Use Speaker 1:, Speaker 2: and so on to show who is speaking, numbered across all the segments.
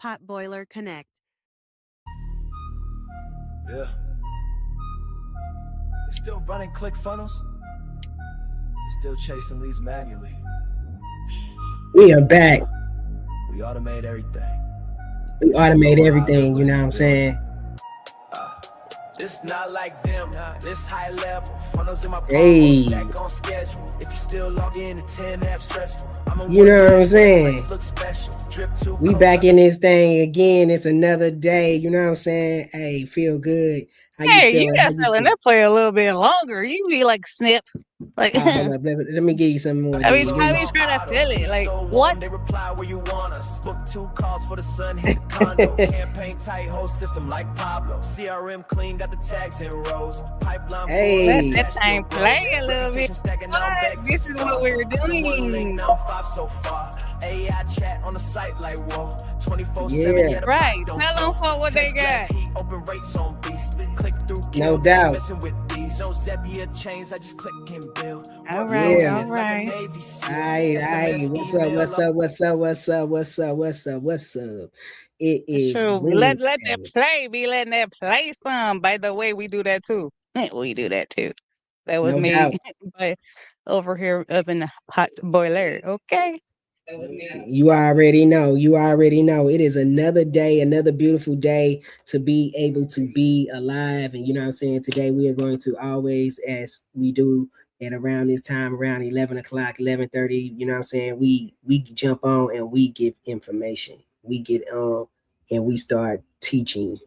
Speaker 1: Pot Boiler Connect.
Speaker 2: Yeah. They're still running click funnels. They're still chasing leads manually.
Speaker 3: We are back.
Speaker 2: We automate everything.
Speaker 3: We automate everything, you know what I'm saying?
Speaker 2: This not like them, this high level. Funnels in my
Speaker 3: Hey.
Speaker 2: stack on schedule. If you still log in at 10 apps stressful.
Speaker 3: You know what I'm saying? We back in this thing again. It's another day. You know what I'm saying? Hey, feel good. How you feeling?
Speaker 4: You guys letting that play a little bit longer. You be like snip. Like
Speaker 3: hold up, let me give you some more.
Speaker 4: How we trying to feel it? Like what?
Speaker 2: They reply where you want us. Book 2 calls for the sun, hit the condo. Campaign tight, whole system like Pablo. CRM clean, got the tags in rows. Pipeline.
Speaker 3: Hey,
Speaker 4: let that thing play a little bit. What? This is what we're doing.
Speaker 2: So far. AI chat on the site like whoa. 24/7.
Speaker 3: Yeah.
Speaker 4: Right. Tell them for what they got.
Speaker 2: Open rates on beast. Click through.
Speaker 3: No doubt.
Speaker 2: No Zapier chains, I just click and build.
Speaker 4: All right,
Speaker 3: Yeah.
Speaker 4: all right.
Speaker 3: Aight. What's up? It is
Speaker 4: true. Let
Speaker 3: Wednesday.
Speaker 4: that play. Be letting that play some. By the way, we do that too. We do that too. That was
Speaker 3: No
Speaker 4: me
Speaker 3: doubt.
Speaker 4: by over here up in the pot boiler. Okay.
Speaker 3: You already know. It is another day, another beautiful day to be able to be alive. And you know what I'm saying? Today we are going to always, as we do at around this time, around 11 o'clock, 11:30, you know what I'm saying? We jump on and we give information. We get on and we start teaching.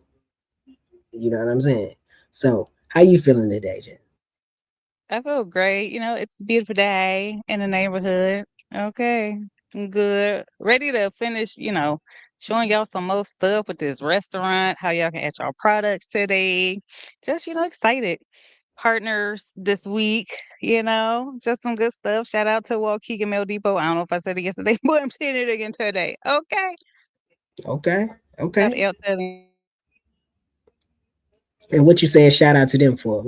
Speaker 3: You know what I'm saying? So how you feeling today, Jen?
Speaker 4: I feel great. You know, it's a beautiful day in the neighborhood. Okay. I'm good. Ready to finish, showing y'all some more stuff with this restaurant, how y'all can add y'all products today. Just, excited. Partners this week, just some good stuff. Shout out to Waukegan Mail Depot. I don't know if I said it yesterday, but I'm saying it again today. Okay.
Speaker 3: Okay.
Speaker 4: Shout out to them.
Speaker 3: And what you saying shout out to them for?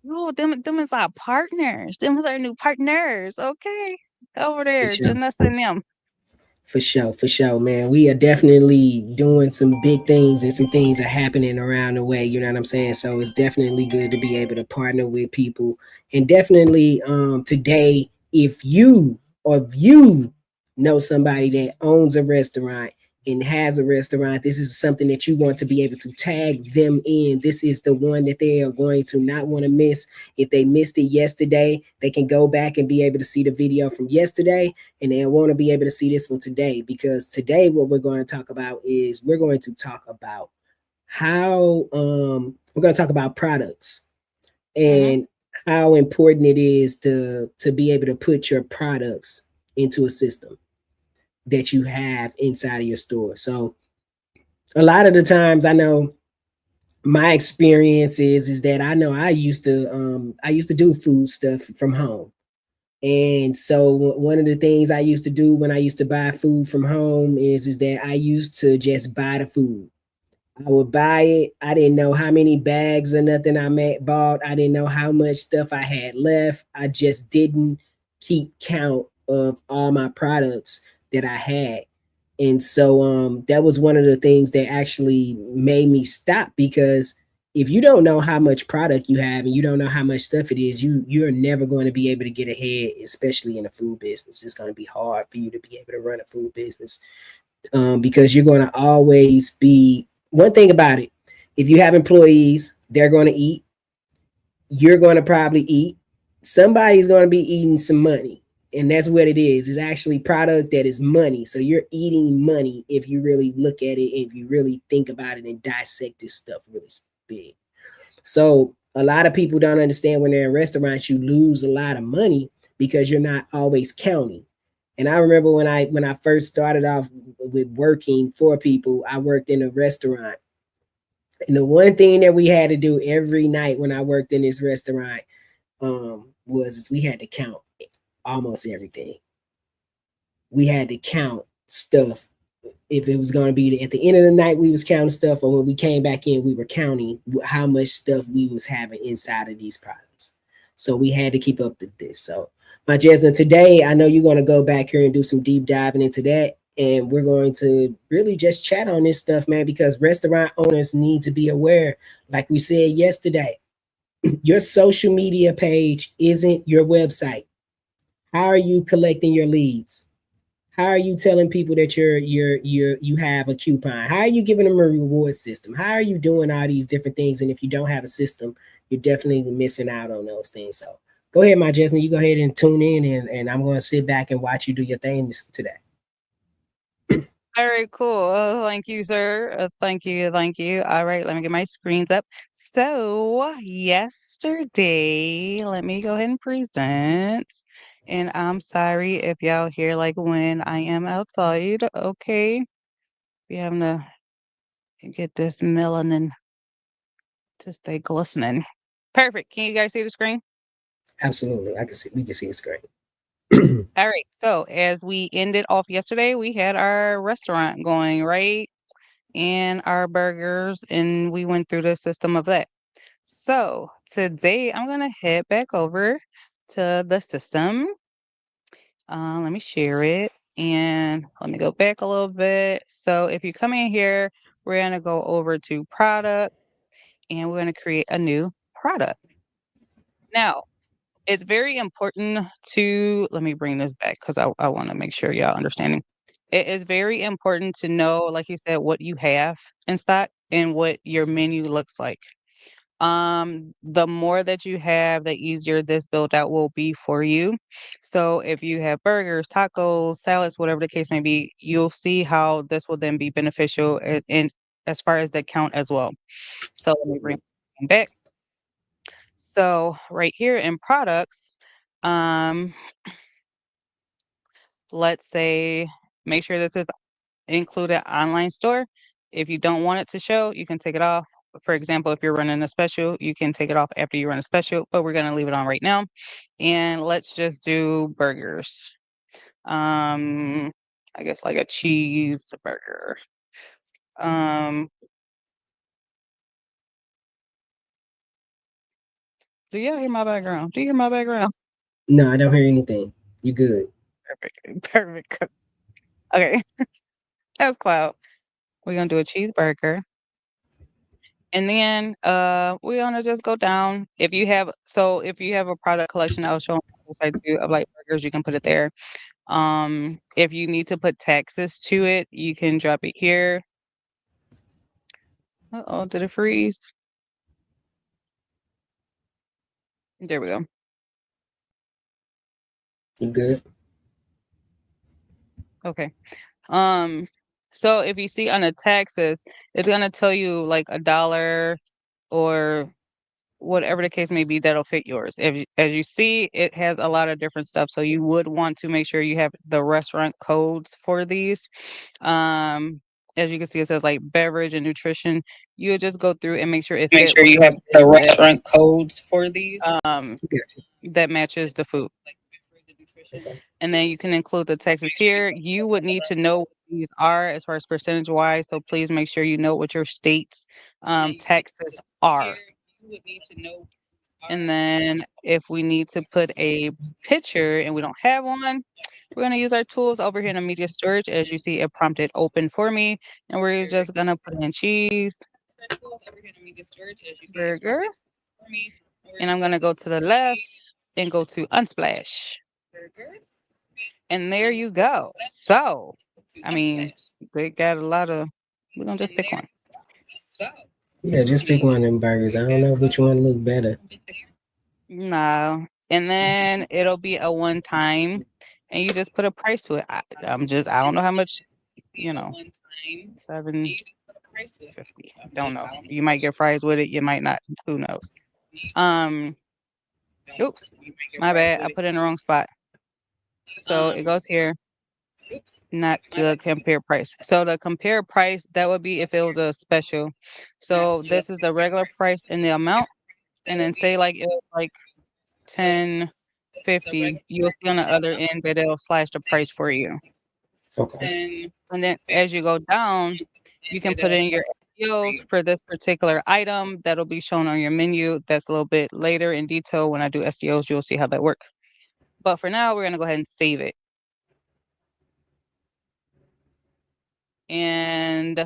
Speaker 4: Oh, them is our partners. Them is our new partners. Okay. Over there,
Speaker 3: sure.
Speaker 4: Janessa and them.
Speaker 3: For sure, man. We are definitely doing some big things and some things are happening around the way. You know what I'm saying? So it's definitely good to be able to partner with people. And definitely today, if you know somebody that owns a restaurant and has a restaurant, this is something that you want to be able to tag them in. This is the one that they are going to not want to miss. If they missed it yesterday, they can go back and be able to see the video from yesterday, and they'll want to be able to see this one today, because today what we're going to talk about is we're going to talk about how we're going to talk about products and how important it is to be able to put your products into a system that you have inside of your store. So a lot of the times, I know my experience is that I know I used to do food stuff from home. And so one of the things I used to do when I used to buy food from home is that I used to just buy the food. I would buy it. I didn't know how many bags or nothing I bought. I didn't know how much stuff I had left. I just didn't keep count of all my products that I had. And so that was one of the things that actually made me stop, because if you don't know how much product you have and you don't know how much stuff it is, you're never going to be able to get ahead, especially in the food business. It's going to be hard for you to be able to run a food business because you're going to always be, one thing about it, if you have employees, they're going to eat. You're going to probably eat. Somebody's going to be eating some money. And that's what it is. It's actually product that is money. So you're eating money if you really look at it, if you really think about it and dissect this stuff really big. So a lot of people don't understand when they're in restaurants, you lose a lot of money because you're not always counting. And I remember when I first started off with working for people, I worked in a restaurant. And the one thing that we had to do every night when I worked in this restaurant was we had to count almost everything. We had to count stuff. If it was going to be at the end of the night, we was counting stuff, or when we came back in, we were counting how much stuff we was having inside of these products. So we had to keep up with this. So my Jasmine, today I know you're going to go back here and do some deep diving into that. and we're going to really just chat on this stuff, man, because restaurant owners need to be aware. Like we said yesterday, your social media page isn't your website. How are you collecting your leads? How are you telling people that you have a coupon? How are you giving them a reward system? How are you doing all these different things? And if you don't have a system, you're definitely missing out on those things. So go ahead, my Justin. You go ahead and tune in, and I'm going to sit back and watch you do your things today.
Speaker 4: Very cool. Thank you, sir. Thank you. Thank you. All right, let me get my screens up. So, yesterday, let me go ahead and present. And I'm sorry if y'all hear like when I am outside. Okay. We having to get this melanin to stay glistening. Perfect. Can you guys see the screen?
Speaker 3: Absolutely, I can see. We can see the screen.
Speaker 4: All right. So, as we ended off yesterday, we had our restaurant going, right? And our burgers, and we went through the system of that. So today I'm gonna head back over to the system. Let me share it and let me go back a little bit. So if you come in here, we're gonna go over to products and we're gonna create a new product. Now, it's very important to let me bring this back because I want to make sure y'all understanding. It is very important to know, like you said, what you have in stock and what your menu looks like. The more that you have, the easier this build out will be for you. So if you have burgers, tacos, salads, whatever the case may be, you'll see how this will then be beneficial in as far as the count as well. So let me bring it back. So right here in products, um, let's say make sure this is included online store. If you don't want it to show, you can take it off. For example, if you're running a special, you can take it off after you run a special, but we're gonna leave it on right now. And let's just do burgers. Um, I guess like a cheeseburger. Um, do y'all hear my background? Do you hear my background?
Speaker 3: No, I don't hear anything. You good?
Speaker 4: Perfect. Perfect. Okay, that's cloud. We're gonna do a cheeseburger. And then we're gonna just go down. If you have a product collection I was showing on the website too of like burgers, you can put it there. If you need to put taxes to it, you can drop it here. Uh-oh, did it freeze? There we go.
Speaker 3: You good?
Speaker 4: Okay. Um, so if you see on the taxes, it's gonna tell you like $1 or whatever the case may be that'll fit yours. As you see, it has a lot of different stuff. So you would want to make sure you have the restaurant codes for these. Um, as you can see, it says like beverage and nutrition. You would just go through and make sure it
Speaker 1: Make
Speaker 4: fit
Speaker 1: sure you
Speaker 4: whatever
Speaker 1: have
Speaker 4: it
Speaker 1: the
Speaker 4: is
Speaker 1: restaurant codes for these.
Speaker 3: Gotcha.
Speaker 4: that matches the food.
Speaker 3: Okay.
Speaker 4: And then you can include the taxes here. You would need to know what these are as far as percentage wise. So please make sure you know what your state's taxes are. And then if we need to put a picture and we don't have one, we're going to use our tools over here in the media storage. As you see, it prompted open for me. And we're just going to put in cheese, burger. And I'm going to go to the left and go to Unsplash. And there you go. So, I mean, they got a lot of, we're going to just pick one.
Speaker 3: Yeah, just pick one of them burgers. I don't know which one look better.
Speaker 4: No. And then it'll be a one time and you just put a price to it. I don't know how much, you know, 7.50. Don't know. You might get fries with it. You might not. Who knows? Um, oops, my bad. I put it in the wrong spot. So it goes here, not to the compare price. So the compare price, that would be if it was a special. So this is the regular price and the amount. And then say like it was like 10.50, you'll see on the other end that it'll slash the price for you.
Speaker 3: Okay.
Speaker 4: And then as you go down, you can put in your SKUs for this particular item that'll be shown on your menu. That's a little bit later in detail. When I do SKUs, you'll see how that works. But for now, we're going to go ahead and save it. And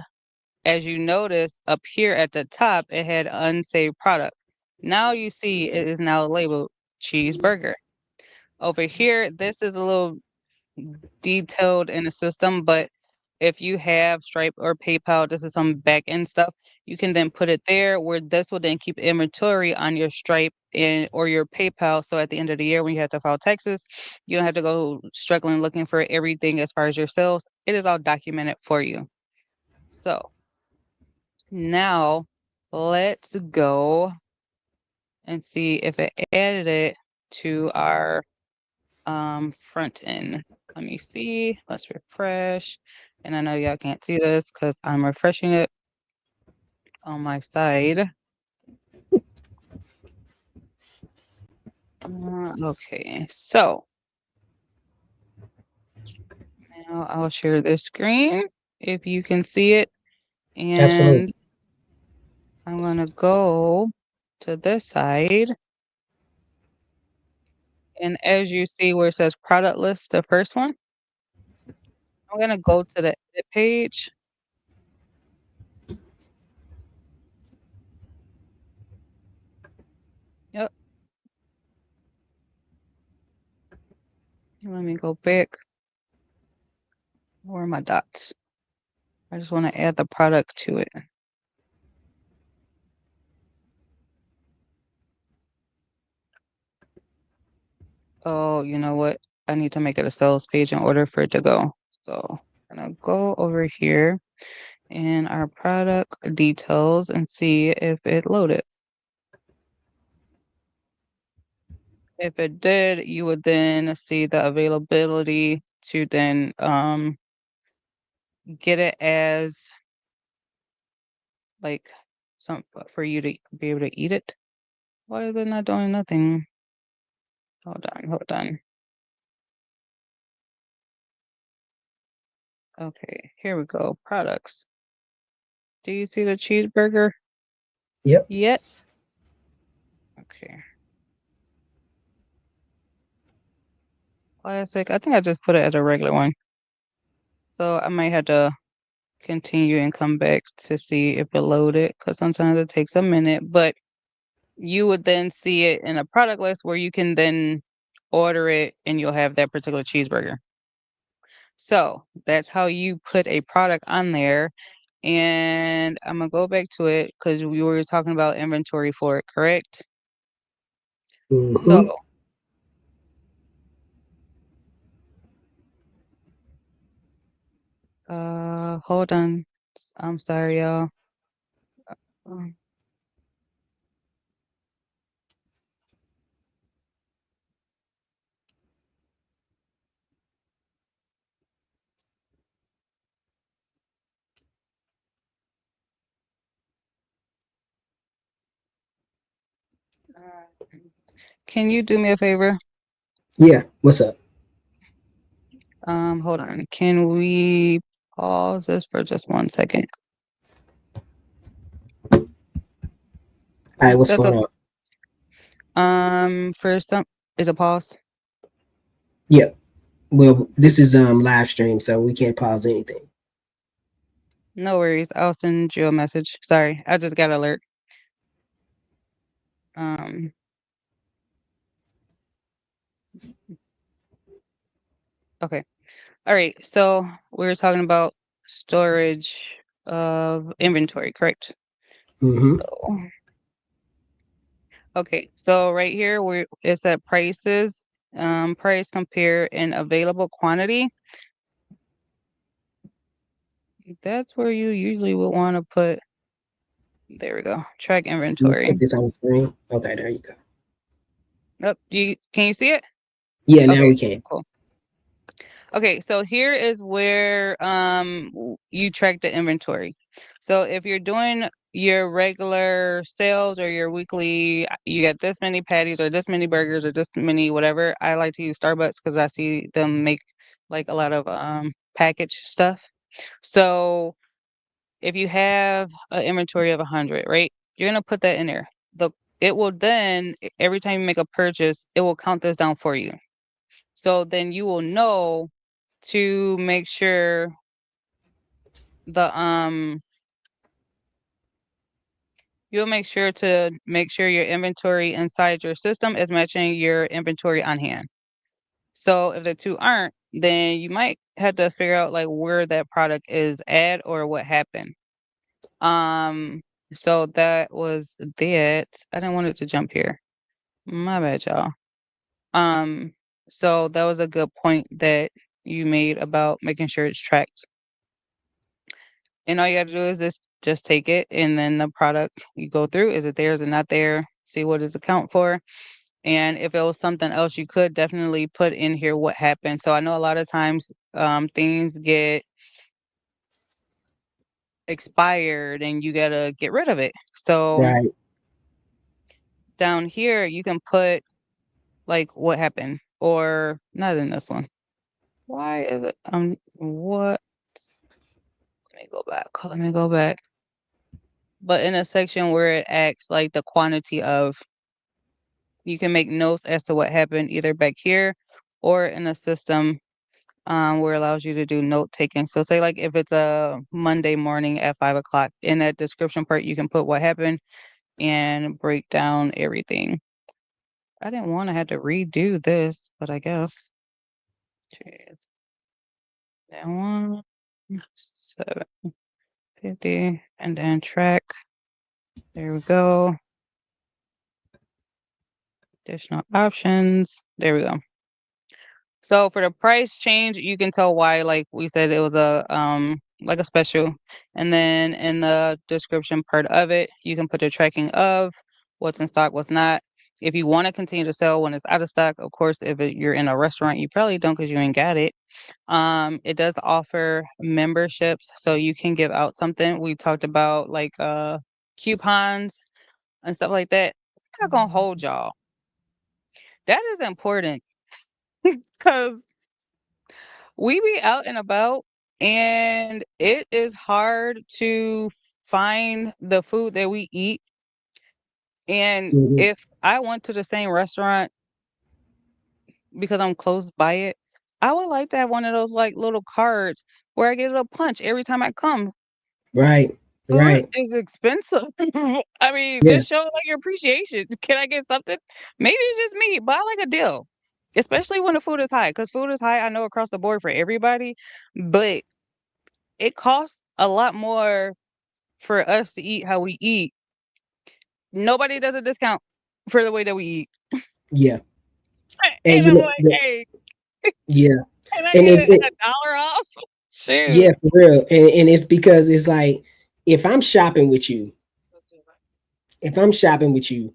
Speaker 4: as you notice up here at the top, it had unsaved product. Now you see it is now labeled cheeseburger. Over here, this is a little detailed in the system, but if you have Stripe or PayPal, this is some back end stuff. You can then put it there where this will then keep inventory on your Stripe and or your PayPal. So at the end of the year, when you have to file taxes, you don't have to go struggling looking for everything as far as your sales. It is all documented for you. So now let's go and see if it added it to our front end. Let me see. Let's refresh. And I know y'all can't see this because I'm refreshing it on my side. Okay, so now I'll share this screen if you can see it.
Speaker 3: Absolutely.
Speaker 4: And I'm going to go to this side. And as you see where it says product list, the first one, I'm going to go to the edit page. Yep. Let me go back. Where are my dots? I just want to add the product to it. Oh, you know what? I need to make it a sales page in order for it to go. So I'm gonna go over here in our product details and see if it loaded. If it did, you would then see the availability to then get it as like some for you to be able to eat it. Why is it not doing nothing? Hold on. Okay, here we go. Products. Do you see the cheeseburger
Speaker 3: Yep.
Speaker 4: yet? Okay. Classic. I think I just put it as a regular one. So I might have to continue and come back to see if it loaded because sometimes it takes a minute. But you would then see it in a product list where you can then order it and you'll have that particular cheeseburger. So that's how you put a product on there. And I'm gonna go back to it because we were talking about inventory for it, correct? So
Speaker 3: Mm-hmm.
Speaker 4: hold on. I'm sorry, y'all. Um, Can you do me a favor?
Speaker 3: Yeah. What's up?
Speaker 4: Hold on. Can we pause this for just 1 second?
Speaker 3: All right. What's
Speaker 4: That's
Speaker 3: going
Speaker 4: okay.
Speaker 3: on?
Speaker 4: For some, is it paused?
Speaker 3: Yeah. Well, this is live stream, so we can't pause anything.
Speaker 4: No worries. I'll send you a message. Sorry, I just got alert. Um, okay. All right. So we were talking about storage of inventory, correct?
Speaker 3: Mm-hmm.
Speaker 4: So, okay. So right here, where it's at prices, price compare and available quantity. That's where you usually would want to put. There we go. Track
Speaker 3: Let's
Speaker 4: inventory.
Speaker 3: put this on the screen. Okay, there you go.
Speaker 4: Yep. Can you see it?
Speaker 3: Yeah, now
Speaker 4: Okay.
Speaker 3: we can.
Speaker 4: Cool. Okay, so here is where you track the inventory. So if you're doing your regular sales or your weekly, you get this many patties or this many burgers or this many whatever. I like to use Starbucks because I see them make like a lot of package stuff. So if you have an inventory of 100, right? You're gonna put that in there. It will then every time you make a purchase, it will count this down for you. So then you will know to make sure the you'll make sure your inventory inside your system is matching your inventory on hand. So if the two aren't, then you might have to figure out like where that product is at or what happened. Um, so that was that. I didn't want it to jump here. My bad, y'all. Um, so that was a good point that you made about making sure it's tracked. And all you got to do is this just take it and then the product you go through, is it there, is it not there? See what is account for. And if it was something else, you could definitely put in here what happened. So I know a lot of times things get expired and you gotta get rid of it. So
Speaker 3: Right.
Speaker 4: down here you can put like what happened or not in this one. Why is it what let me go back. Let me go back. But in a section where it asks like the quantity of, you can make notes as to what happened either back here or in a system where it allows you to do note taking. So say like if it's a Monday morning at 5 o'clock, in that description part you can put what happened and break down everything. I didn't want to have to redo this, but I guess. Jeez. That one 750 and then track. There we go. Additional options. There we go. So for the price change, you can tell why, like we said, it was a like a special. And then in the description part of it, you can put the tracking of what's in stock, what's not. If you want to continue to sell when it's out of stock, of course, if you're in a restaurant, you probably don't because you ain't got it. It does offer memberships, so you can give out something. We talked about like coupons and stuff like that. I'm not gonna hold y'all. That is important because we be out and about and it is hard to find the food that we eat. And
Speaker 3: Mhm.
Speaker 4: if I went to the same restaurant because I'm close by it, I would like to have one of those like little cards where I get a punch every time I come.
Speaker 3: Right.
Speaker 4: Food
Speaker 3: Right.
Speaker 4: is expensive. I mean,
Speaker 3: Yeah.
Speaker 4: just show like your appreciation. Can I get something? Maybe it's just me, but I like a deal. Especially when the food is high. Because food is high, I know across the board for everybody. But it costs a lot more for us to eat how we eat. Nobody does a discount for the way that we eat.
Speaker 3: Yeah. And
Speaker 4: And
Speaker 3: you
Speaker 4: I'm
Speaker 3: know,
Speaker 4: like, "Hey,
Speaker 3: yeah.
Speaker 4: can I
Speaker 3: And
Speaker 4: get
Speaker 3: it's
Speaker 4: a dollar off?"
Speaker 3: yeah,
Speaker 4: Shoot.
Speaker 3: for real. And it's because it's like if I'm shopping with you, if I'm shopping with you,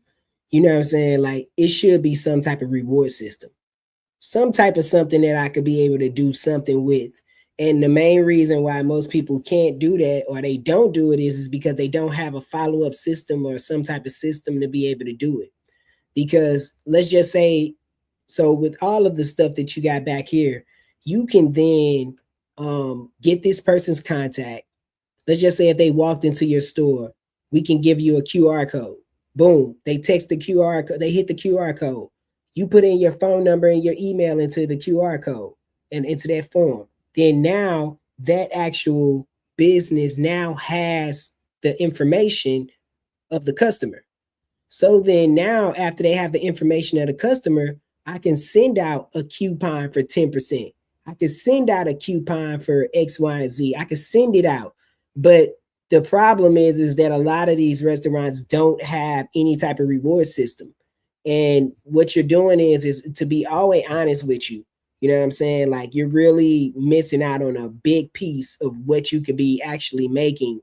Speaker 3: you know what I'm saying? Like it should be some type of reward system, some type of something that I could be able to do something with. And the main reason why most people can't do that or they don't do it is because they don't have a follow up system or some type of system to be able to do it. Because let's just say, so with all of the stuff that you got back here, you can then get this person's contact. Let's just say if they walked into your store, we can give you a QR code. Boom, they text the QR code, they hit the QR code. You put in your phone number and your email into the QR code and into that form. Then now that actual business now has the information of the customer. So then now, after they have the information of the customer, I can send out a coupon for 10%. I can send out a coupon for X, Y, and Z. I can send it out. But the problem is that a lot of these restaurants don't have any type of reward system. And what you're doing is to be always honest with you. You know what I'm saying? Like you're really missing out on a big piece of what you could be actually making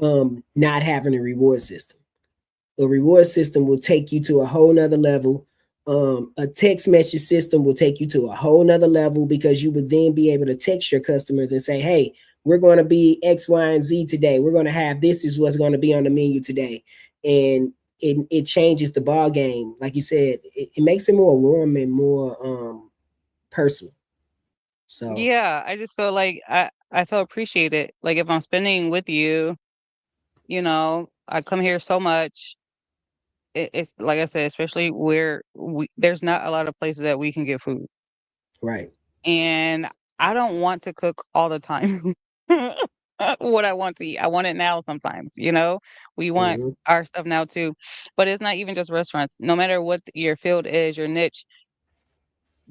Speaker 3: not having a reward system. A reward system will take you to a whole nother level. A text message system will take you to a whole nother level because you would then be able to text your customers and say, hey, we're going to be X, Y, and Z today. We're going to have this is what's going to be on the menu today. And it changes the ball game. Like you said, it makes it more warm and more personal. So,
Speaker 4: Yeah, I just feel like I feel appreciated. Like if I'm spending with you, I come here so much. It's like I said, especially where there's not a lot of places that we can get food,
Speaker 3: right.
Speaker 4: and I don't want to cook all the time. what I want to eat. I want it now sometimes, you know? We want
Speaker 3: Hmm.
Speaker 4: our stuff now too. But it's not even just restaurants. No matter what your field is, your niche,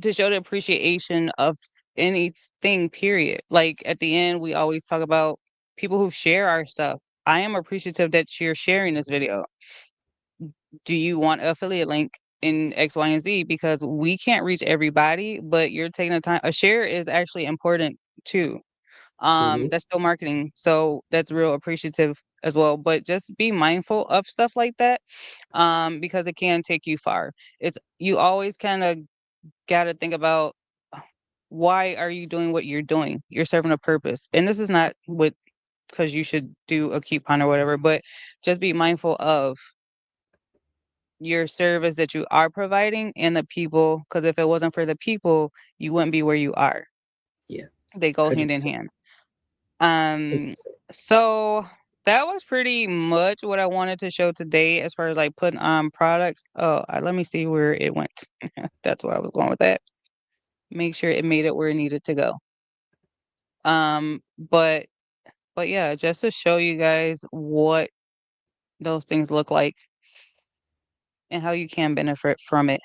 Speaker 4: to show the appreciation of anything, period. Like at the end, we always talk about people who share our stuff. I am appreciative that you're sharing this video. Do you want an affiliate link in X, Y, and Z? Because we can't reach everybody, but you're taking the time. A share is actually important too.
Speaker 3: Hmm.
Speaker 4: That's still marketing. So that's real appreciative as well. But just be mindful of stuff like that. Because it can take you far. It's you always kind of gotta think about why are you doing what you're doing? You're serving a purpose. And this is not what because you should do a coupon or whatever, but just be mindful of your service that you are providing and the people. Because if it wasn't for the people, you wouldn't be where you are.
Speaker 3: Yeah,
Speaker 4: They go hand in
Speaker 3: 100%.
Speaker 4: hand. So that was pretty much what I wanted to show today as far as like putting on products. Oh, let me see where it went. That's where I was going with that. Make sure it made it where it needed to go. Um, but but yeah, just to show you guys what those things look like and how you can benefit from it.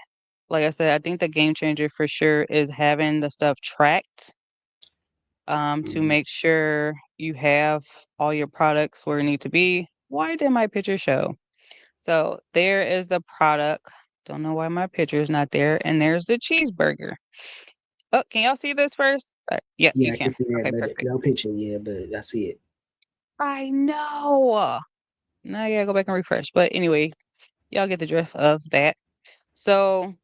Speaker 4: Like I said, I think the game changer for sure is having the stuff tracked, to
Speaker 3: Hmm.
Speaker 4: make sure you have all your products where it need to be. Why did my picture show? So there is the product. Don't know why my picture is not there. And there's the cheeseburger. Oh, can y'all see this first? Yeah,
Speaker 3: Yeah,
Speaker 4: you
Speaker 3: I can
Speaker 4: can.
Speaker 3: see that,
Speaker 4: Okay,
Speaker 3: but
Speaker 4: perfect.
Speaker 3: no picture. Yeah, but I see it.
Speaker 4: I know. Now I gotta go back and refresh. But anyway, y'all get the drift of that. So,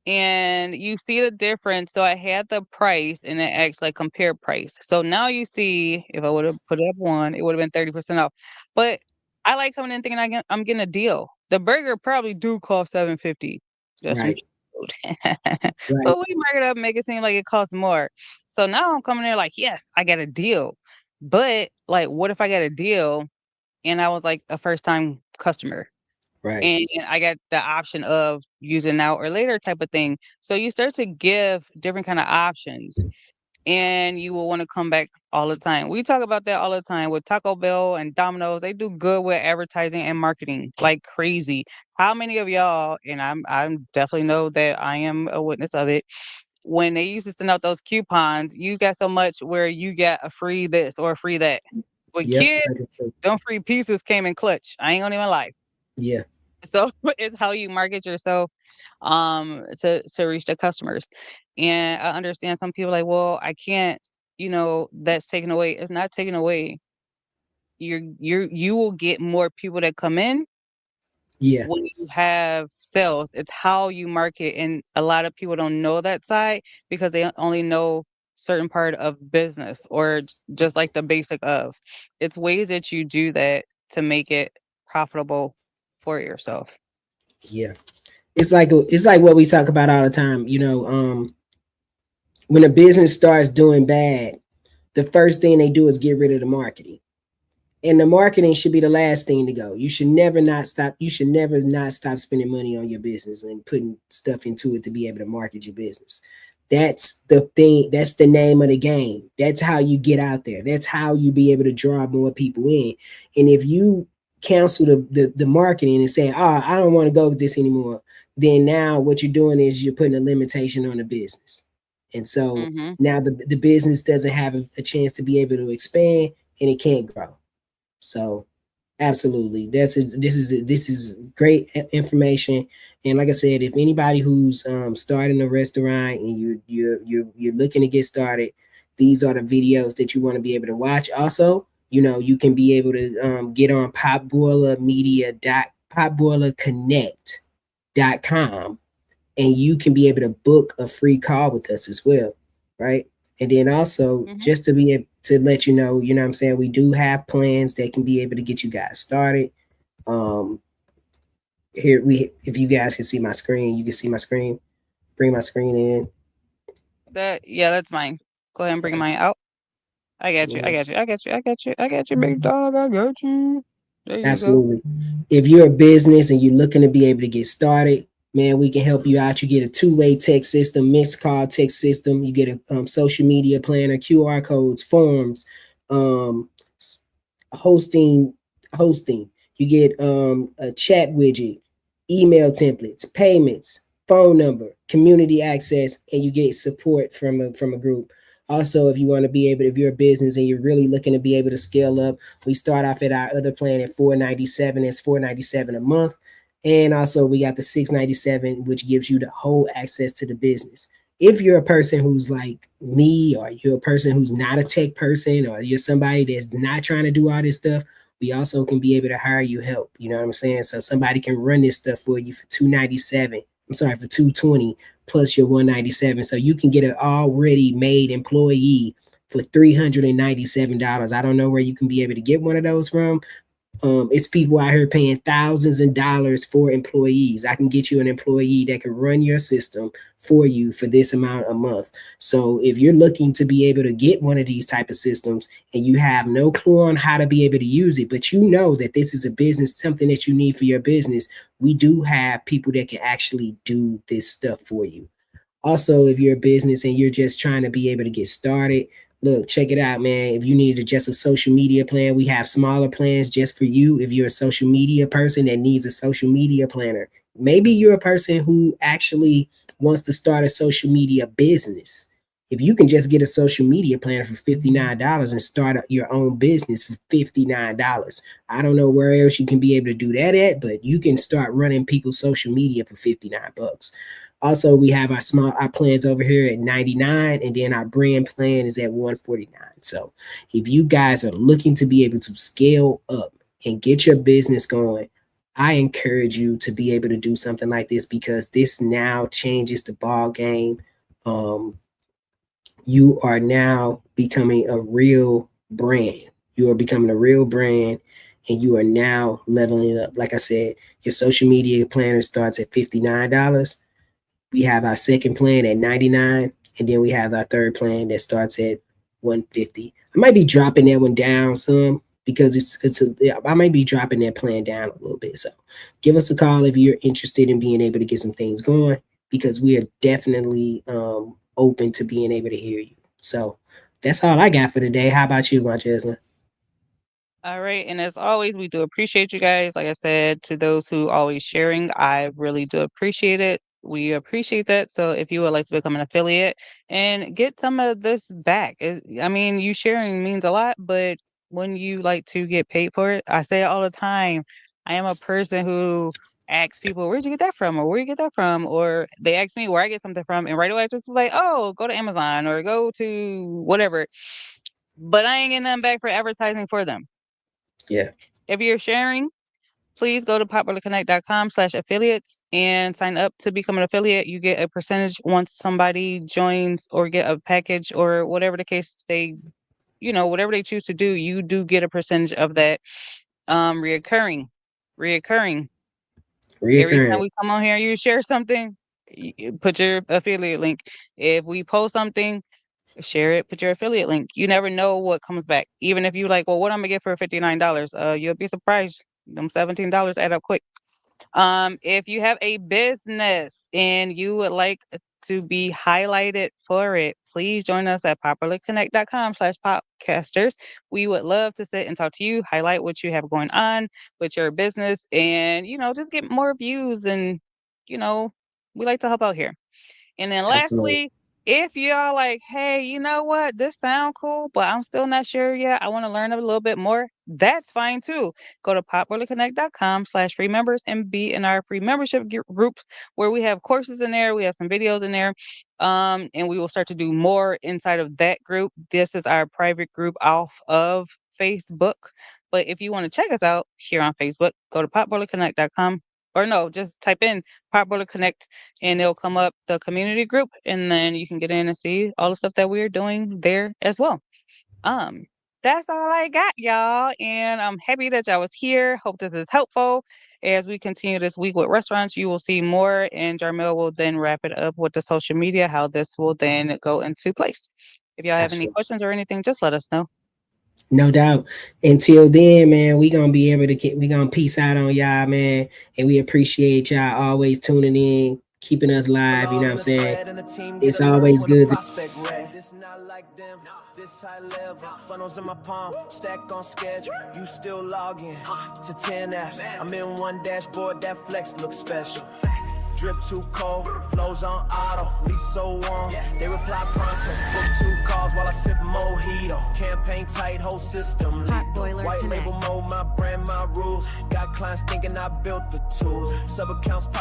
Speaker 4: and you see the difference. So I had the price and it acts like compare price. So now you see if I would have put it up one, it would have been 30% off. But I like coming in thinking I'm getting a deal. The burger probably do cost $7.50. That's some
Speaker 3: Right,
Speaker 4: cheap food.
Speaker 3: right,
Speaker 4: But we mark it up, make it seem like it costs more. So now I'm coming there like, yes, I got a deal. But like, what if I got a deal and I was like a first time customer?
Speaker 3: right.
Speaker 4: And I got the option of using now or later type of thing. So you start to give different kind of options and you will want to come back all the time. We talk about that all the time with Taco Bell and Domino's. They do good with advertising and marketing like crazy. How many of y'all, and I'm definitely know that I am a witness of it, when they used to send out those coupons, you got so much where you get a free this or a free that. With
Speaker 3: Yep,
Speaker 4: kids,
Speaker 3: 100%.
Speaker 4: them free pieces came in clutch. I ain't gonna even lie.
Speaker 3: Yeah,
Speaker 4: So it's how you market yourself to reach the customers. And I understand some people like, well, I can't, that's taken away. It's not taken away. You will get more people that come in
Speaker 3: yeah,
Speaker 4: when you have sales. It's how you market, and a lot of people don't know that side because they only know certain part of business or just like the basic of. It's ways that you do that to make it profitable for yourself.
Speaker 3: yeah. It's like what we talk about all the time. When a business starts doing bad, the first thing they do is get rid of the marketing. And the marketing should be the last thing to go. You should never not stop spending money on your business and putting stuff into it to be able to market your business. That's the thing. That's the name of the game. That's how you get out there. That's how you be able to draw more people in. And if you cancel the marketing and say, oh, I don't want to go with this anymore, then now what you're doing is you're putting a limitation on the business. And so
Speaker 4: Mhm.
Speaker 3: now the business doesn't have a chance to be able to expand and it can't grow. So absolutely, this is great information. And like I said, if anybody who's starting a restaurant and you're looking to get started, these are the videos that you want to be able to watch. Also, you can be able to get on popboilerconnect.com and you can be able to book a free call with us as well, right? And then also
Speaker 4: Mhm.
Speaker 3: just to be able to let you know what I'm saying, we do have plans that can be able to get you guys started. Um Here we if you guys can see my screen, you can see my screen. Bring my screen in.
Speaker 4: Yeah, that's mine. Go ahead and bring
Speaker 3: Okay.
Speaker 4: mine out. I got you. I
Speaker 3: Yeah,
Speaker 4: got you. I got you. I got you. I got you, big dog. I got you. There you go.
Speaker 3: absolutely. If you're a business and you're looking to be able to get started, man, we can help you out. You get a two-way text system, missed call text system. You get a social media planner, QR codes, forms, um, hosting, hosting. You get a chat widget, email templates, payments, phone number, community access, and you get support from a group. Also, if you want to be able, if you're a business and you're really looking to be able to scale up, we start off at our other plan at 497. It's 497 a month. And also we got the 697, which gives you the whole access to the business. If you're a person who's like me, or you're a person who's not a tech person, or you're somebody that's not trying to do all this stuff, we also can be able to hire you help. You know what I'm saying? So somebody can run this stuff for you for 297. I'm sorry, for 220 plus your 197. So you can get an already made employee for $397. I don't know where you can be able to get one of those from. It's people out here paying thousands of dollars for employees. I can get you an employee that can run your system for you for this amount a month. So if you're looking to be able to get one of these type of systems and you have no clue on how to be able to use it, but you know that this is a business, something that you need for your business, we do have people that can actually do this stuff for you. Also, if you're a business and you're just trying to be able to get started, look, check it out, man. If you need just a social media plan, we have smaller plans just for you. If you're a social media person that needs a social media planner, maybe you're a person who actually wants to start a social media business. If you can just get a social media planner for $59 and start your own business for $59, I don't know where else you can be able to do that at, but you can start running people's social media for 59 bucks. Also, we have our plans over here at 99, and then our brand plan is at 149. So if you guys are looking to be able to scale up and get your business going, I encourage you to be able to do something like this, because this now changes the ball game. Um, you are now becoming a real brand. You are becoming a real brand, and you are now leveling up. Like I said, your social media planner starts at $59. We have our second plan at 99, and then we have our third plan that starts at 150. I might be dropping that one down some, because I might be dropping that plan down a little bit. So give us a call if you're interested in being able to get some things going, because we are definitely open to being able to hear you. So that's all I got for today. How about you, Marchesna?
Speaker 4: All right. And as always, we do appreciate you guys. Like I said, to those who always sharing, I really do appreciate it. We appreciate that. So if you would like to become an affiliate and get some of this back, I mean, you sharing means a lot, but when you like to get paid for it, I say it all the time. I am a person who asks people, where'd you get that from? Or where you get that from? Or they ask me where I get something from. And right away, I just be like, oh, go to Amazon or go to whatever. But I ain't getting nothing back for advertising for them.
Speaker 3: Yeah,
Speaker 4: If you're sharing, please go to popularconnect.com/affiliates and sign up to become an affiliate. You get a percentage once somebody joins or get a package or whatever the case whatever they choose to do, you do get a percentage of that reoccurring. Reoccurring. Every time
Speaker 3: reoccurring.
Speaker 4: we come on here, you share something, you put your affiliate link. If we post something, share it, put your affiliate link. You never know what comes back. Even if you like, well, what I'm gonna get for $59? You'll be surprised. Them $17 add up quick. If you have a business and you would like to be highlighted for it, please join us at popularconnect.com/podcasters. We would love to sit and talk to you, highlight what you have going on with your business, and just get more views. And you know, we like to help out here. And then
Speaker 3: Absolutely.
Speaker 4: lastly, if y'all like, hey, you know what, this sound cool, but I'm still not sure yet. I want to learn a little bit more. That's fine too. Go to popularconnect.com/free members and be in our free membership groups where we have courses in there. We have some videos in there. And we will start to do more inside of that group. This is our private group off of Facebook. But if you want to check us out here on Facebook, go to popularconnect.com, or no, just type in Popular Connect and it'll come up the community group, and then you can get in and see all the stuff that we're doing there as well. Um, that's all I got, y'all, and I'm happy that y'all was here. Hope this is helpful. As we continue this week with restaurants, you will see more, and Jarmel will then wrap it up with the social media, how this will then go into place. If y'all have any
Speaker 3: Absolutely.
Speaker 4: questions or anything, just let us know.
Speaker 3: No doubt. Until then, man, we gonna be able to we gonna peace out on y'all, man. And we appreciate y'all always tuning in, keeping us live, you know what I'm saying? It's always good to
Speaker 2: This not like them, this high level. Funnels in my palm, stack on schedule. You still log in to 10 apps. I'm in one dashboard, that flex looks special. Drip too cold, flows on auto, we so warm. They reply pronto, book 2 calls while I sip mojito. Campaign tight, whole system
Speaker 5: Hot
Speaker 2: lethal.
Speaker 5: boiler
Speaker 2: White
Speaker 5: connect.
Speaker 2: label mode, my brand, my rules. Got clients thinking I built the tools. Sub accounts pop